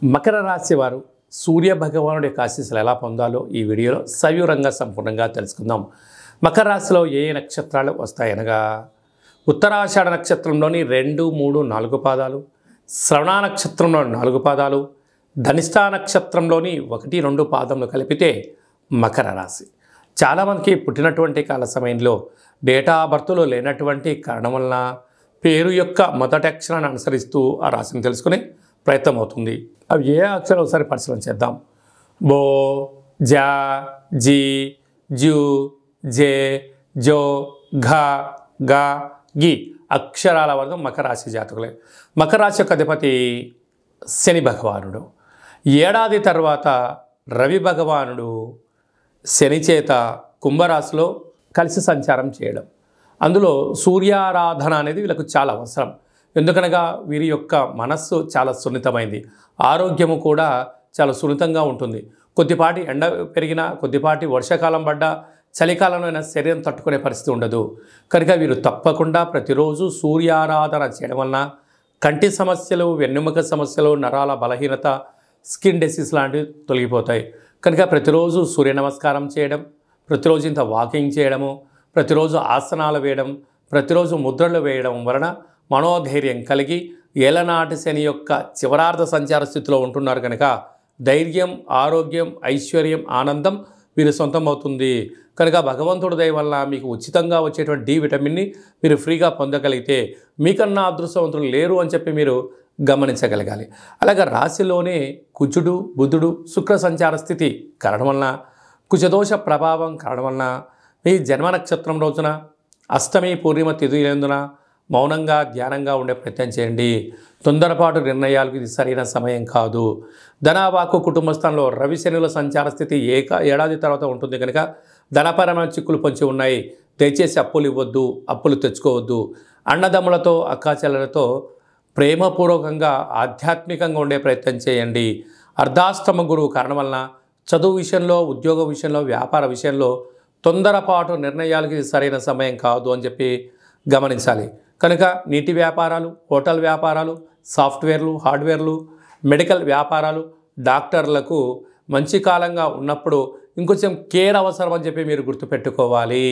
మకర రాశి వారు సూర్య భగవానుడి యొక్క ఆశీస్సులు ఎలా పొందాలో ఈ వీడియోలో సవివరంగా సంపూర్ణంగా తెలుసుకుందాం. మకర రాశిలో ఏ నక్షత్రాలు వస్తాయనగా ఉత్తరాషాఢ నక్షత్రంలోని 2, 3, 4 పాదాలు, శ్రవణ నక్షత్రంలోని 4 పాదాలు, ధనిష్టా నక్షత్రంలోని 1, 2 పాదములు కలిపితే మకర రాశి. చాలామందికి పుట్టినటువంటి కాల సమయంలో డేటా బర్త్లో లేనటువంటి కారణం వలన పేరు యొక్క మొదటి అక్షరాన్ని అనుసరిస్తూ ఆ రాశిని తెలుసుకునే ప్రయత్నం అవుతుంది. అవి ఏ అక్షరాలు ఒకసారి పరిశీలన చేద్దాం. బో, జా, జీ, జూ, జే, జో, ఘ, గా, గి అక్షరాల వరకు మకర రాశి జాతకులే. మకర రాశి యొక్క అధిపతి శని భగవానుడు. ఏడాది తర్వాత రవి భగవానుడు శని చేత కుంభరాశిలో కలిసి సంచారం చేయడం, అందులో సూర్యారాధన అనేది వీళ్ళకు చాలా అవసరం. ఎందుకనగా వీరి యొక్క మనస్సు చాలా సున్నితమైంది, ఆరోగ్యము కూడా చాలా సున్నితంగా ఉంటుంది. కొద్దిపాటి ఎండ పెరిగినా, కొద్దిపాటి వర్షాకాలం పడ్డా, చలికాలంలో అయినా శరీరం తట్టుకునే పరిస్థితి ఉండదు. కనుక వీరు తప్పకుండా ప్రతిరోజు సూర్యారాధన చేయడం వలన కంటి సమస్యలు, వెన్నెముక సమస్యలు, నరాల బలహీనత, స్కిన్ డిసీజ్ లాంటివి తొలగిపోతాయి. కనుక ప్రతిరోజు సూర్య నమస్కారం చేయడం, ప్రతిరోజు ఇంత వాకింగ్ చేయడము, ప్రతిరోజు ఆసనాలు వేయడం, ప్రతిరోజు ముద్రలు వేయడం వలన మనోధైర్యం కలిగి ఏలనాటి శని యొక్క చివరార్ధ సంచార స్థితిలో ఉంటున్నారు కనుక ధైర్యం, ఆరోగ్యం, ఐశ్వర్యం, ఆనందం వీరు సొంతం అవుతుంది. కనుక భగవంతుడి దయ వల్ల మీకు ఉచితంగా వచ్చేటువంటి డి విటమిన్ని మీరు ఫ్రీగా పొందగలిగితే మీకన్నా అదృష్టవంతులు లేరు అని చెప్పి మీరు గమనించగలగాలి. అలాగే రాశిలోనే కుజుడు, బుధుడు, శుక్ర సంచార స్థితి కారణం వలన, కుజదోష ప్రభావం కారణం వలన మీ జన్మ నక్షత్రం రోజున అష్టమి పూర్ణిమ తిథులందున మౌనంగా ధ్యానంగా ఉండే ప్రయత్నం చేయండి. తొందరపాటు నిర్ణయాలకు ఇది సరైన సమయం కాదు. ధనావాకు కుటుంబ స్థానంలో రవి శనుల సంచార స్థితి ఏడాది తర్వాత ఉంటుంది కనుక ధనపరమైన చిక్కులు పొంచి ఉన్నాయి. దయచేసి అప్పులు ఇవ్వద్దు, అప్పులు తెచ్చుకోవద్దు. అన్నదమ్ములతో, అక్కాచెల్లెలతో ప్రేమపూర్వకంగా ఆధ్యాత్మికంగా ఉండే ప్రయత్నం చేయండి. అర్ధాష్టమ గురువు కారణం వలన చదువు విషయంలో, ఉద్యోగ విషయంలో, వ్యాపార విషయంలో తొందరపాటు నిర్ణయాలకి ఇది సరైన సమయం కాదు అని చెప్పి గమనించాలి. కనుక నీటి వ్యాపారాలు, హోటల్ వ్యాపారాలు, సాఫ్ట్వేర్లు, హార్డ్వేర్లు, మెడికల్ వ్యాపారాలు, డాక్టర్లకు మంచి కాలంగా ఉన్నప్పుడు ఇంకొంచెం కేర్ అవసరం అని చెప్పి మీరు గుర్తుపెట్టుకోవాలి.